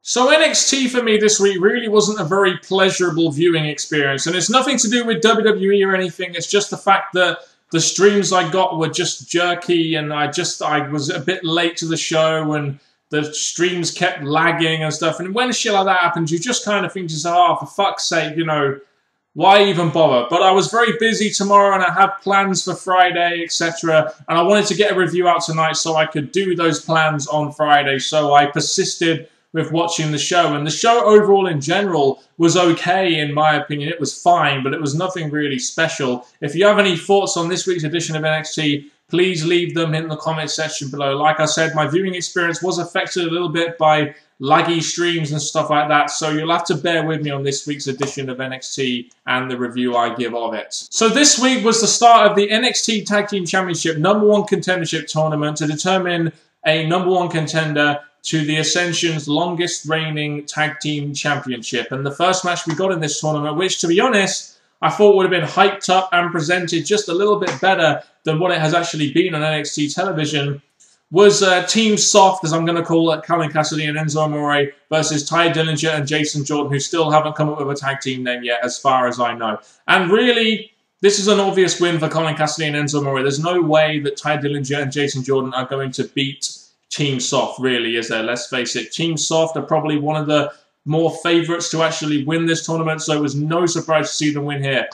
So NXT for me this week really wasn't a very pleasurable viewing experience, and it's nothing to do with WWE or anything. It's just the fact that the streams I got were just jerky, and I was a bit late to the show, and the streams kept lagging and stuff. And when shit like that happens, you just kind of think to yourself, oh, for fuck's sake, you know, why even bother? But I was very busy tomorrow, and I had plans for Friday, etc. And I wanted to get a review out tonight so I could do those plans on Friday. So I persisted with watching the show, and the show overall in general was okay in my opinion. It was fine, but it was nothing really special. If you have any thoughts on this week's edition of NXT, please leave them in the comment section below. Like I said, my viewing experience was affected a little bit by laggy streams and stuff like that, so you'll have to bear with me on this week's edition of NXT and the review I give of it. So this week was the start of the NXT Tag Team Championship #1 contendership tournament to determine a #1 contender to the Ascension's longest reigning tag team championship. And the first match we got in this tournament, which to be honest, I thought would have been hyped up and presented just a little bit better than what it has actually been on NXT television, was Team Soft, as I'm going to call it, Calvin Cassidy and Enzo Amore versus Ty Dillinger and Jason Jordan, who still haven't come up with a tag team name yet, as far as I know. And really, this is an obvious win for Calvin Cassidy and Enzo Amore. There's no way that Ty Dillinger and Jason Jordan are going to beat Team Soft, really, is there? Let's face it. Team Soft are probably one of the more favourites to actually win this tournament, so it was no surprise to see them win here.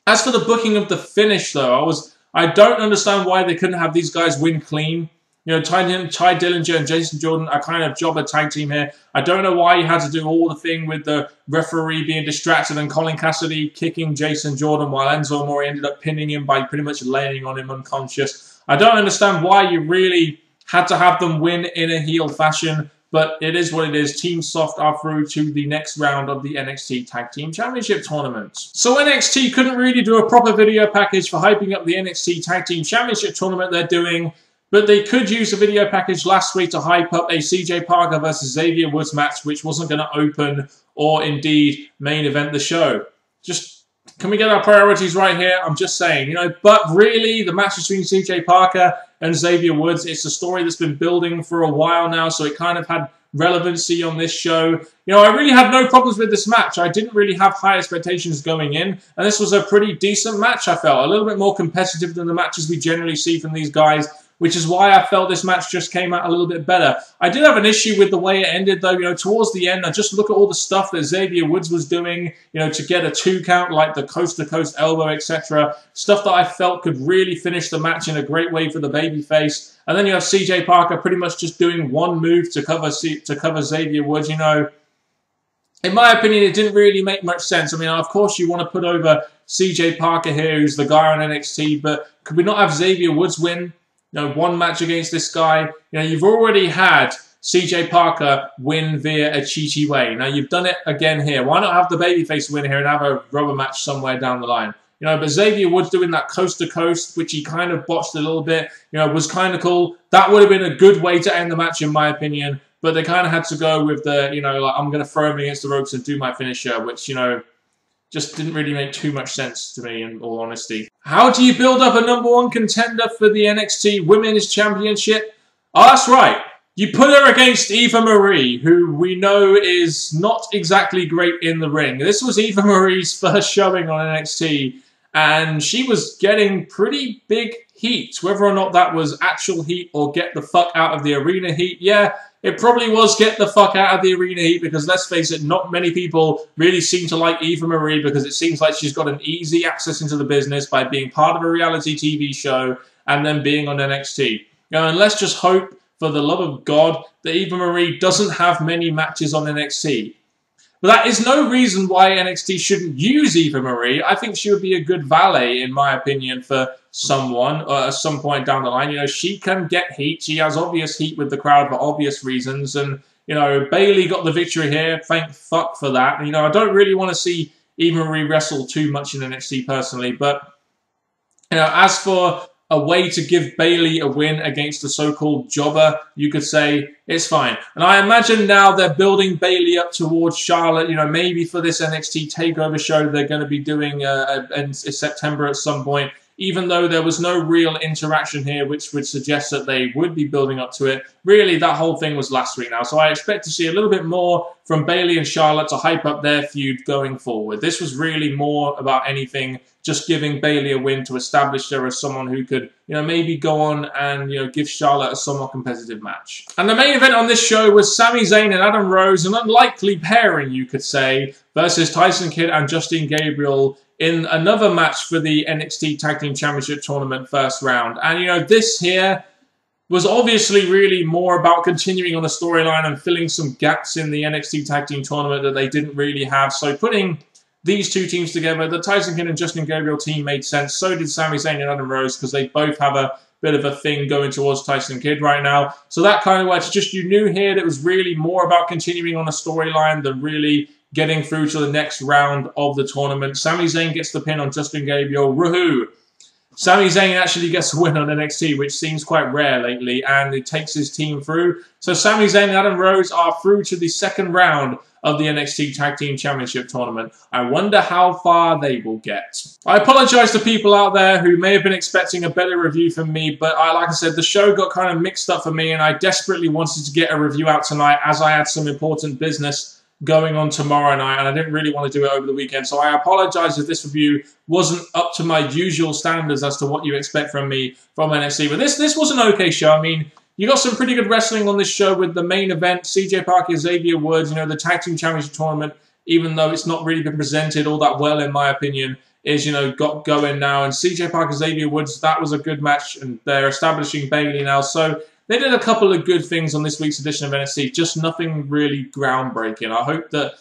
As for the booking of the finish, though, I don't understand why they couldn't have these guys win clean. You know, Ty Dillinger and Jason Jordan are kind of jobber tag team here. I don't know why you had to do all the thing with the referee being distracted and Colin Cassidy kicking Jason Jordan while Enzo Amore ended up pinning him by pretty much laying on him unconscious. I don't understand why you really had to have them win in a heel fashion, but it is what it is. Team Soft are through to the next round of the NXT Tag Team Championship Tournament. So NXT couldn't really do a proper video package for hyping up the NXT Tag Team Championship Tournament they're doing, but they could use a video package last week to hype up a CJ Parker versus Xavier Woods match, which wasn't going to open or indeed main event the show. Just, can we get our priorities right here? I'm just saying, you know, but really, the match between CJ Parker and Xavier Woods, it's a story that's been building for a while now, so it kind of had relevancy on this show. You know, I really had no problems with this match. I didn't really have high expectations going in, and this was a pretty decent match, I felt. A little bit more competitive than the matches we generally see from these guys, which is why I felt this match just came out a little bit better. I did have an issue with the way it ended, though. You know, towards the end, I just look at all the stuff that Xavier Woods was doing, you know, to get a 2 count, like the coast-to-coast elbow, etc. Stuff that I felt could really finish the match in a great way for the babyface. And then you have CJ Parker pretty much just doing one move to cover Xavier Woods. You know, in my opinion, it didn't really make much sense. I mean, of course, you want to put over CJ Parker here, who's the guy on NXT, but could we not have Xavier Woods win? You know, one match against this guy. You know, you've already had CJ Parker win via a Chi way. Now, you've done it again here. Why not have the babyface win here and have a rubber match somewhere down the line? You know, but Xavier Woods doing that coast-to-coast, which he kind of botched a little bit, you know, was kind of cool. That would have been a good way to end the match, in my opinion. But they kind of had to go with the, you know, like, I'm going to throw him against the ropes and do my finisher, which, you know, just didn't really make too much sense to me, in all honesty. How do you build up a #1 contender for the NXT Women's Championship? Oh, that's right. You put her against Eva Marie, who we know is not exactly great in the ring. This was Eva Marie's first showing on NXT, and she was getting pretty big heat. Whether or not that was actual heat or get the fuck out of the arena heat, yeah, it probably was get the fuck out of the arena heat, because let's face it, not many people really seem to like Eva Marie, because it seems like she's got an easy access into the business by being part of a reality TV show and then being on NXT. You know, and let's just hope, for the love of God, that Eva Marie doesn't have many matches on NXT. But that is no reason why NXT shouldn't use Eva Marie. I think she would be a good valet, in my opinion, for someone at some point down the line. You know, she can get heat. She has obvious heat with the crowd for obvious reasons. And, you know, Bayley got the victory here. Thank fuck for that. You know, I don't really want to see Eva Marie wrestle too much in NXT personally. But, you know, as for a way to give Bayley a win against a so-called jobber, you could say, it's fine. And I imagine now they're building Bayley up towards Charlotte. You know, maybe for this NXT TakeOver show they're going to be doing in September at some point. even though there was no real interaction here, which would suggest that they would be building up to it. Really, that whole thing was last week now. So I expect to see a little bit more from Bayley and Charlotte to hype up their feud going forward. This was really more about anything, just giving Bayley a win to establish her as someone who could, maybe go on and, give Charlotte a somewhat competitive match. And the main event on this show was Sami Zayn and Adam Rose, an unlikely pairing, you could say, versus Tyson Kidd and Justin Gabriel in another match for the NXT Tag Team Championship Tournament first round. And, this here was obviously really more about continuing on the storyline and filling some gaps in the NXT Tag Team Tournament that they didn't really have. So putting these two teams together, the Tyson Kidd and Justin Gabriel team made sense. So did Sami Zayn and Adam Rose, because they both have a bit of a thing going towards Tyson Kidd right now. So that kind of works. Just, you knew here that it was really more about continuing on a storyline than really getting through to the next round of the tournament. Sami Zayn gets the pin on Justin Gabriel. Woohoo! Sami Zayn actually gets a win on NXT, which seems quite rare lately, and it takes his team through. So Sami Zayn and Adam Rose are through to the second round of the NXT Tag Team Championship Tournament. I wonder how far they will get. I apologise to people out there who may have been expecting a better review from me, but like I said, the show got kind of mixed up for me, and I desperately wanted to get a review out tonight as I had some important business going on tomorrow night, and I didn't really want to do it over the weekend. So I apologise if this review wasn't up to my usual standards as to what you expect from me from NXT. But this was an okay show. I mean, you got some pretty good wrestling on this show with the main event, CJ Parker, Xavier Woods, the Tag Team Championship Tournament, even though it's not really been presented all that well, in my opinion, is, got going now. And CJ Parker, Xavier Woods, that was a good match, and they're establishing Bayley now. So they did a couple of good things on this week's edition of NXT, just nothing really groundbreaking. I hope that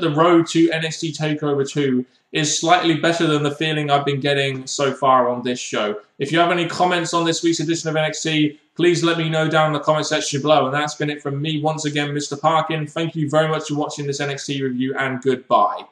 the road to NXT TakeOver 2 is slightly better than the feeling I've been getting so far on this show. If you have any comments on this week's edition of NXT, please let me know down in the comment section below. And that's been it from me once again, Mr. Parkin. Thank you very much for watching this NXT review, and goodbye.